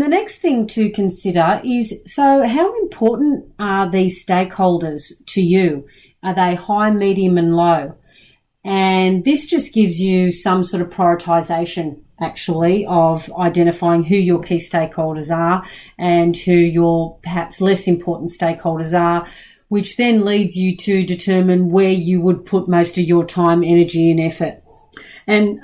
The next thing to consider is, so how important are these stakeholders to you? Are they high, medium and low? And this just gives you some sort of prioritization, actually, of identifying who your key stakeholders are and who your perhaps less important stakeholders are, which then leads you to determine where you would put most of your time, energy and effort. And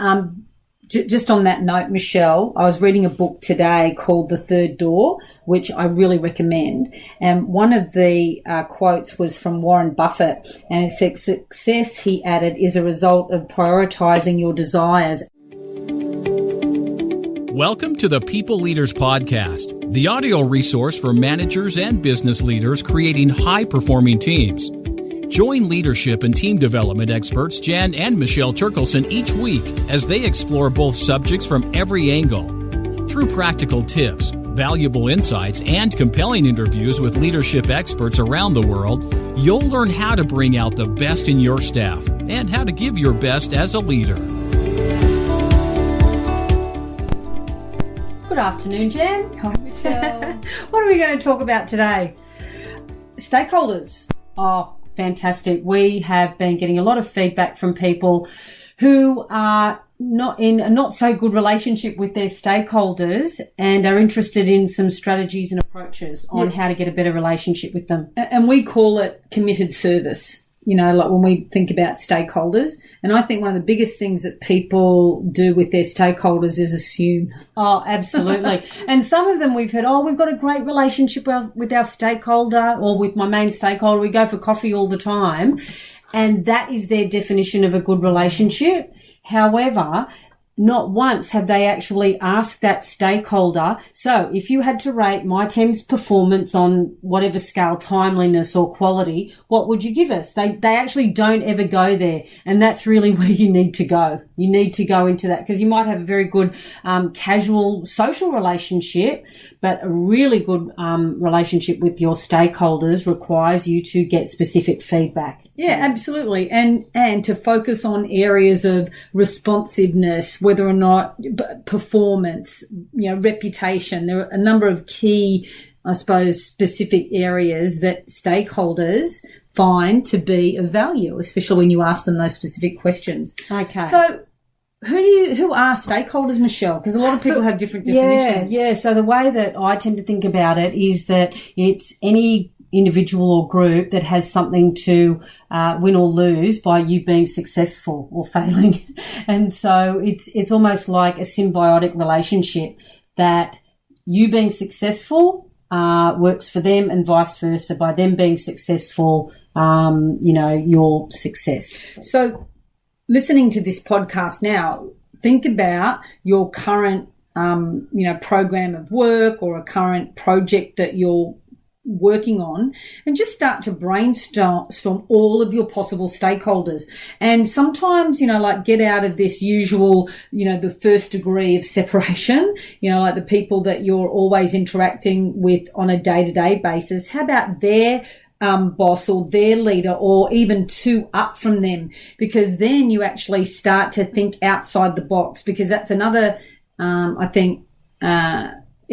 just on that note, Michelle, I was reading a book today called The Third Door, which I really recommend. And one of the quotes was from Warren Buffett, and it said, "Success," he added, "is a result of prioritizing your desires." Welcome to the People Leaders Podcast, the audio resource for managers and business leaders creating high-performing teams. Join leadership and team development experts Jan and Michelle Turkelson each week as they explore both subjects from every angle. Through practical tips, valuable insights, and compelling interviews with leadership experts around the world, you'll learn how to bring out the best in your staff and how to give your best as a leader. Good afternoon, Jan. Hi, Michelle. What are we going to talk about today? Stakeholders. Oh, fantastic. We have been getting a lot of feedback from people who are not in a not so good relationship with their stakeholders and are interested in some strategies and approaches on how to get a better relationship with them. And we call it committed service, you know, like when we think about stakeholders. And I think one of the biggest things that people do with their stakeholders is assume. Oh, absolutely. And some of them we've heard, we've got a great relationship with our stakeholder or with my main stakeholder. We go for coffee all the time. And that is their definition of a good relationship. However, not once have they actually asked that stakeholder, so if you had to rate my team's performance on whatever scale, timeliness or quality, what would you give us? They actually don't ever go there. And that's really where you need to go. You need to go into that because you might have a very good casual social relationship, but a really good relationship with your stakeholders requires you to get specific feedback. Yeah, absolutely. And to focus on areas of responsiveness, whether or not performance, reputation. There are a number of key, I suppose, specific areas that stakeholders find to be of value, especially when you ask them those specific questions. Okay. So who are stakeholders, Michelle? Because a lot of people have different definitions. Yeah. So the way that I tend to think about it is that it's any individual or group that has something to win or lose by you being successful or failing. And so it's almost like a symbiotic relationship that you being successful works for them and vice versa. By them being successful, your success. So listening to this podcast now, think about your current, program of work or a current project that you're working on and just start to brainstorm all of your possible stakeholders. And sometimes, get out of this usual, the first degree of separation, like the people that you're always interacting with on a day-to-day basis. How about their boss or their leader or even two up from them? Because then you actually start to think outside the box, because that's another,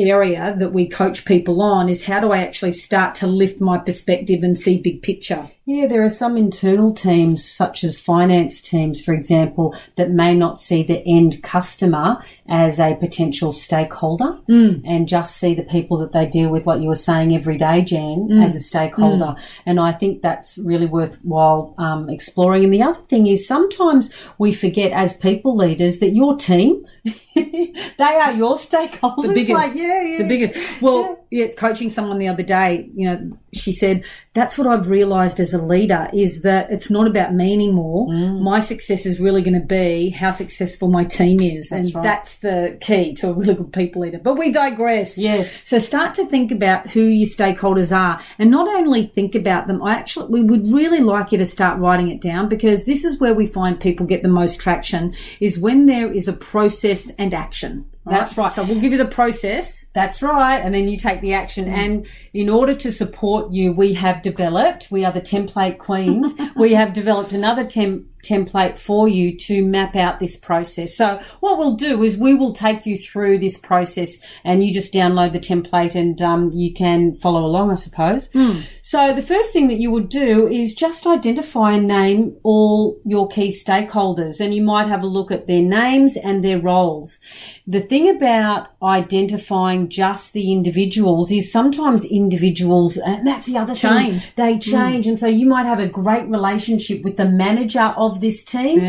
area that we coach people on is how do I actually start to lift my perspective and see big picture? Yeah, there are some internal teams, such as finance teams, for example, that may not see the end customer as a potential stakeholder and just see the people that they deal with, like you were saying, every day, Jan, as a stakeholder. And I think that's really worthwhile exploring. And the other thing is sometimes we forget as people leaders that your team, they are your stakeholders. The biggest. The biggest. Well, coaching someone the other day, she said, that's what I've realised as a leader is that it's not about me anymore. My success is really going to be how successful my team is. That's the key to a really good people leader. But we digress. Yes. So start to think about who your stakeholders are and not only think about them. We would really like you to start writing it down, because this is where we find people get the most traction is when there is a process and action. That's right. So we'll give you the process. That's right. And then you take the action. And in order to support you, we are the template queens. We have developed another template for you to map out this process. So what we'll do is we will take you through this process, and you just download the template and you can follow along, I suppose. So the first thing that you would do is just identify and name all your key stakeholders, and you might have a look at their names and their roles. The thing about identifying just the individuals is sometimes individuals, and that's the other thing, they change. And so you might have a great relationship with the manager of this team.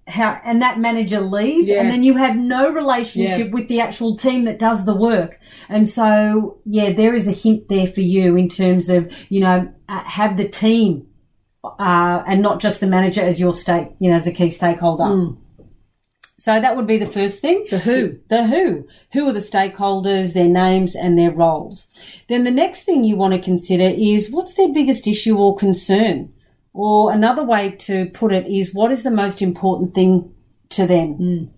And that manager leaves, and then you have no relationship with the actual team that does the work. And so, there is a hint there for you in terms of, have the team and not just the manager as your as a key stakeholder. So that would be the first thing. The who. Who are the stakeholders, their names and their roles. Then the next thing you want to consider is what's their biggest issue or concern? Or another way to put it is what is the most important thing to them?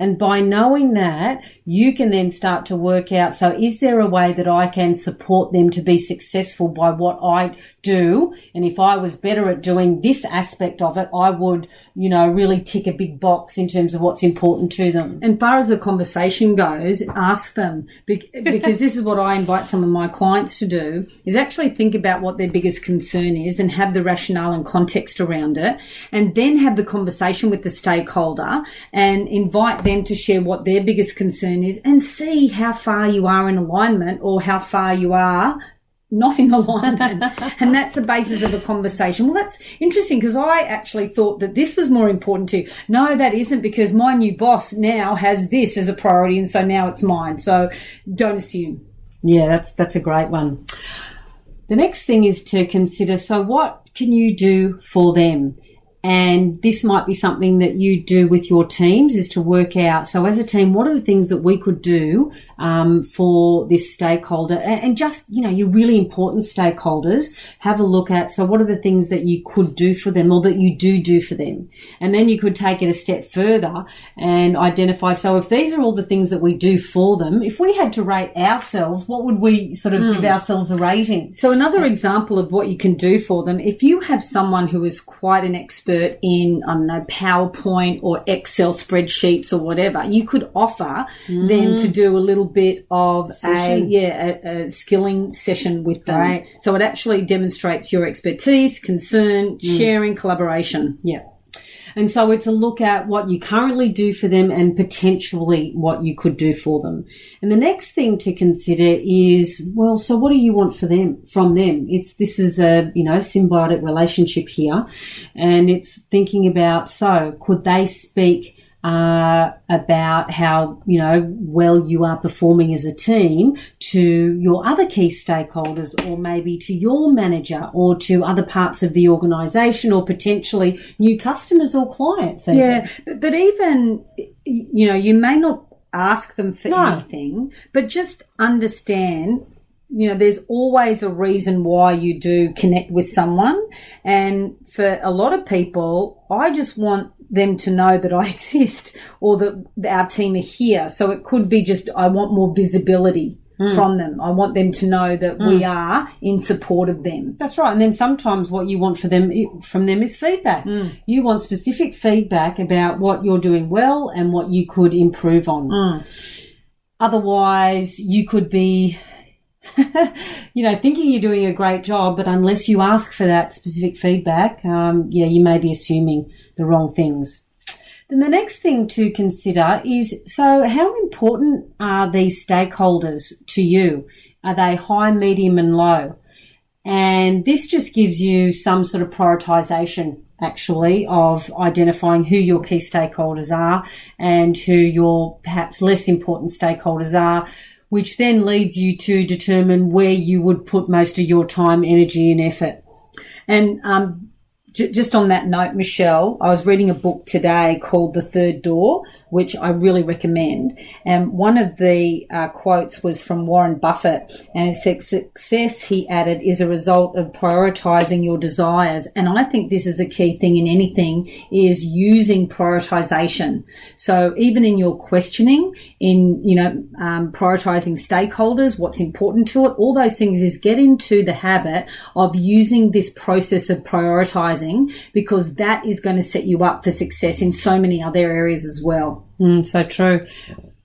And by knowing that, you can then start to work out, so is there a way that I can support them to be successful by what I do? And if I was better at doing this aspect of it, I would, really tick a big box in terms of what's important to them. And far as the conversation goes, ask them, because this is what I invite some of my clients to do, is actually think about what their biggest concern is and have the rationale and context around it, and then have the conversation with the stakeholder and invite them to share what their biggest concern is, and see how far you are in alignment or how far you are not in alignment. And that's the basis of a conversation. Well, that's interesting, because I actually thought that this was more important too. No, that isn't, because my new boss now has this as a priority, and so now it's mine. So don't assume. Yeah, that's a great one. The next thing is to consider, so what can you do for them? And this might be something that you do with your teams, is to work out, so as a team, what are the things that we could do for this stakeholder? And just, your really important stakeholders, have a look at, so what are the things that you could do for them or that you do for them? And then you could take it a step further and identify, so if these are all the things that we do for them, if we had to rate ourselves, what would we sort of give ourselves a rating? So another example of what you can do for them, if you have someone who is quite an expert in, PowerPoint or Excel spreadsheets or whatever, you could offer them to do a little bit of a skilling session with them. Right. So it actually demonstrates your expertise, concern, sharing, collaboration. Yeah. And so it's a look at what you currently do for them and potentially what you could do for them. And the next thing to consider is, well, so what do you want from them? This is a, symbiotic relationship here. And it's thinking about, so could they speak about how, well you are performing as a team to your other key stakeholders, or maybe to your manager, or to other parts of the organisation, or potentially new customers or clients. Even. Yeah, but even, you may not ask them for anything, but just understand, there's always a reason why you do connect with someone. And for a lot of people, I just want them to know that I exist, or that our team are here. So it could be just, I want more visibility from them. I want them to know that we are in support of them. That's right. And then sometimes what you want from them is feedback. You want specific feedback about what you're doing well and what you could improve on. Otherwise, you could be thinking you're doing a great job, but unless you ask for that specific feedback, you may be assuming the wrong things. Then the next thing to consider is, so how important are these stakeholders to you? Are they high, medium and low? And this just gives you some sort of prioritization, actually, of identifying who your key stakeholders are and who your perhaps less important stakeholders are, which then leads you to determine where you would put most of your time, energy and effort. And just on that note, Michelle, I was reading a book today called The Third Door which I really recommend. And one of the quotes was from Warren Buffett, and it said, success, he added, is a result of prioritizing your desires. And I think this is a key thing in anything, is using prioritization. So even in your questioning, in, prioritizing stakeholders, what's important to it, all those things, is get into the habit of using this process of prioritizing, because that is going to set you up for success in so many other areas as well. So true.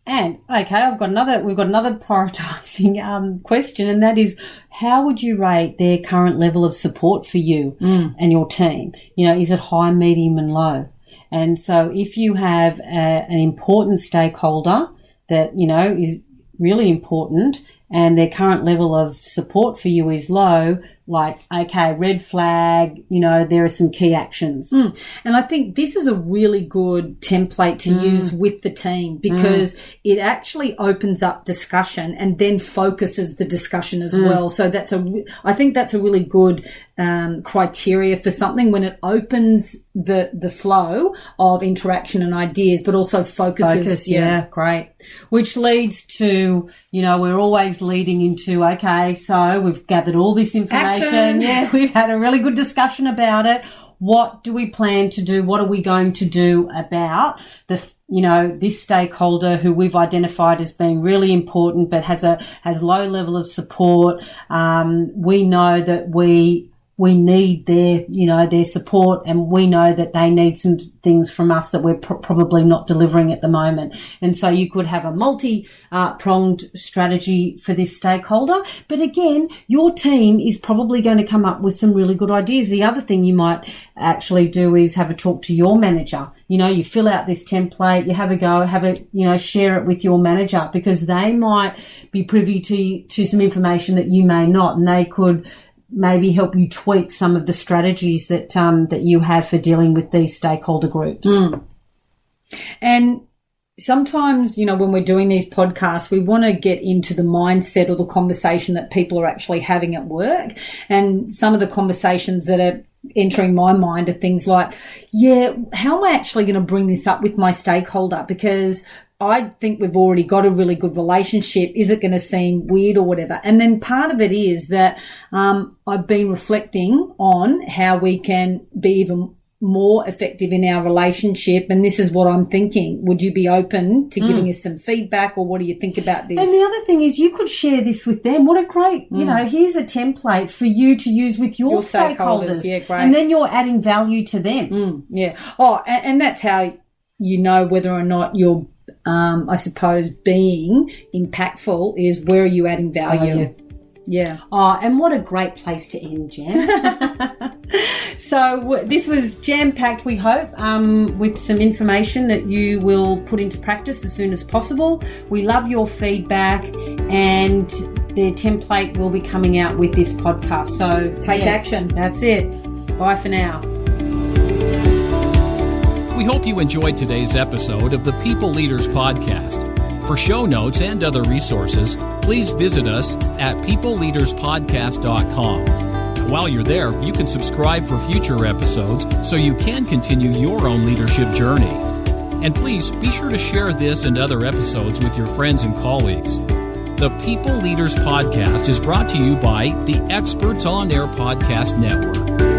And okay, we've got another prioritizing question, and that is, how would you rate their current level of support for you and your team? Is it high, medium, and low? And so if you have an important stakeholder that, is really important, and their current level of support for you is low, like, okay, red flag, there are some key actions. And I think this is a really good template to use with the team, because it actually opens up discussion and then focuses the discussion as well. So I think that's a really good criteria for something, when it opens the flow of interaction and ideas, but also focuses. Yeah, great. Which leads to, we're always leading into, okay, so we've gathered all this information. Action. Yeah, we've had a really good discussion about it. What do we plan to do? What are we going to do about this stakeholder who we've identified as being really important, but has low level of support? We know that we need their support, and we know that they need some things from us that we're probably not delivering at the moment. And so you could have a multi-pronged strategy for this stakeholder. But again, your team is probably going to come up with some really good ideas. The other thing you might actually do is have a talk to your manager. You fill out this template, you have a go, share it with your manager, because they might be privy to some information that you may not, and they could maybe help you tweak some of the strategies that you have for dealing with these stakeholder groups. And sometimes, when we're doing these podcasts, we want to get into the mindset or the conversation that people are actually having at work. And some of the conversations that are entering my mind are things like, how am I actually going to bring this up with my stakeholder? Because I think we've already got a really good relationship. Is it going to seem weird or whatever? And then part of it is that I've been reflecting on how we can be even more effective in our relationship, and this is what I'm thinking. Would you be open to giving us some feedback, or what do you think about this? And the other thing is, you could share this with them. What a great, here's a template for you to use with your stakeholders. Yeah, great. And then you're adding value to them. Yeah. Oh, and that's how you know whether or not you're I suppose being impactful, is where are you adding value? Yeah. Oh, and what a great place to end, Jan. So this was jam-packed, we hope, with some information that you will put into practice as soon as possible. We love your feedback, and the template will be coming out with this podcast. So take action. That's it. Bye for now. We hope you enjoyed today's episode of the People Leaders Podcast. For show notes and other resources, please visit us at peopleleaderspodcast.com. While you're there, you can subscribe for future episodes so you can continue your own leadership journey. And please be sure to share this and other episodes with your friends and colleagues. The People Leaders Podcast is brought to you by the Experts on Air Podcast Network.